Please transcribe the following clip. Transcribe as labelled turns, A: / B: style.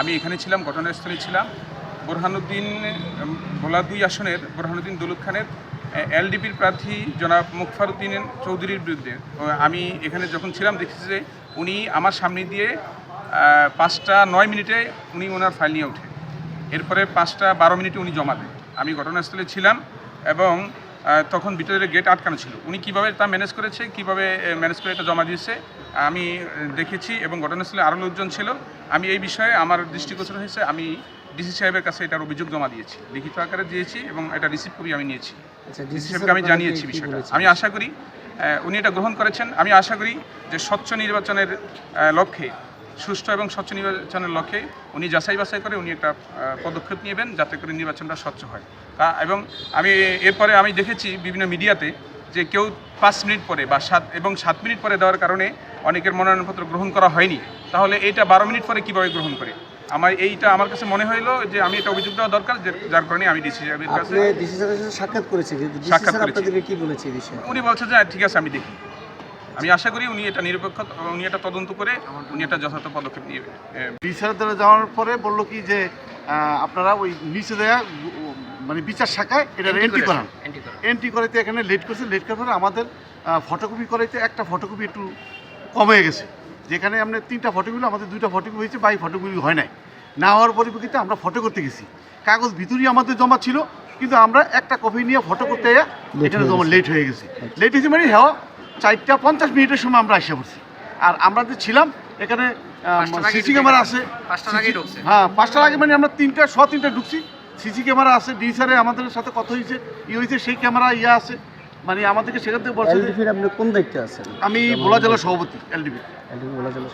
A: আমি এখানে ছিলাম, ঘটনাস্থলে ছিলাম। বোরহানুদ্দিন ভোলা 2 আসনের বোরহানুদ্দিন দৌলত খানের এলডিপির প্রার্থী জনাব মুখফারুদ্দিন চৌধুরীর বিরুদ্ধে আমি এখানে যখন ছিলাম দেখেছি যে উনি আমার সামনে দিয়ে 5টা 9 মিনিটে উনি ওনার ফাইল নিয়ে ওঠে। এরপরে 5টা 12 মিনিটে উনি জমা দেন। আমি ঘটনাস্থলে ছিলাম এবং তখন ভিতরে গেট আটকানো ছিল। উনি কীভাবে তা ম্যানেজ করেছে, কীভাবে ম্যানেজ করে এটা জমা দিয়েছে আমি দেখেছি এবং ঘটনাস্থলে আরও লোকজন ছিল। আমি এই বিষয়ে আমার দৃষ্টিগোচর হয়েছে, আমি ডিসি সাহেবের কাছে এটার অভিযোগ জমা দিয়েছি, লিখিত আকারে দিয়েছি এবং এটা রিসিভ কপি আমি নিয়েছি। ডিসি সাহেবকে আমি জানিয়েছি বিষয়টা। আমি আশা করি উনি এটা গ্রহণ করেছেন। আমি আশা করি যে স্বচ্ছ নির্বাচনের লক্ষ্যে, সুষ্ঠু এবং স্বচ্ছ নির্বাচনের লক্ষ্যে উনি যাচাই বাছাই করে উনি একটা পদক্ষেপ নেবেন যাতে করে নির্বাচনটা স্বচ্ছ হয়। এবং এরপরে আমি দেখেছি বিভিন্ন মিডিয়াতে যে কেউ 5 মিনিট পরে বা 7 মিনিট পরে দেওয়ার কারণে অনেকের মনোনয়নপত্র গ্রহণ করা হয়নি। তাহলে এইটা 12 মিনিট পরে কীভাবে গ্রহণ করে? আমার কাছে মনে হইলো যে আমি এটা অভিযোগ দেওয়া দরকার, যার কারণে আমি ডিসি সাহেবের কাছে
B: সাক্ষাৎ করেছি। কি বলেছে এই বিষয়ে?
A: উনি বলছে যে ঠিক আছে আমি দেখি। আমি আশা করি উনি এটা নিরপেক্ষ, উনি এটা তদন্ত করে উনি এটা যথাযথ পদক্ষেপ নিয়ে
C: বিচারের দ্বারা যাওয়ার পরে বললো কি যে আপনারা ওই নিচে দেয়া মানে বিচার শাখায় এটা এন্ট্রি করাইতে এখানে লেট করছে। লেট করার পরে আমাদের ফটোকপি করাইতে একটা ফটোকপি একটু কম হয়ে গেছে। যেখানে আমরা 3টা ফটোকপি, আমাদের 2টা ফটোকপি হয়েছে বা এই ফটোকপি হয় নাই। না হওয়ার পরিপ্রেক্ষিতে আমরা ফটো করতে গেছি। কাগজ ভিতরেই আমাদের জমা ছিল, কিন্তু আমরা একটা কপি নিয়ে ফটো করতে এখানে জমা লেট হয়ে গেছে। লেট হয়েছে মানে হ্যাঁ 4টা 50 মিনিটের সময় আমরা এসে পড়ছি। আর আমরা যে ছিলাম এখানে সিসি ক্যামেরা আছে। হ্যাঁ 5টার আগে মানে আমরা 3টা ঢুকছি। সিসি ক্যামেরা আছে, ডিসারে আমাদের সাথে কথা হয়েছে, হয়েছে সেই ক্যামেরা আছে। মানে আমাদেরকে সেখান থেকে বলছে।
B: আপনি কোন দায়িত্বে আছেন?
C: আমি ভোলা জেলা সভাপতি এলডিপি।
B: ভোলা জেলা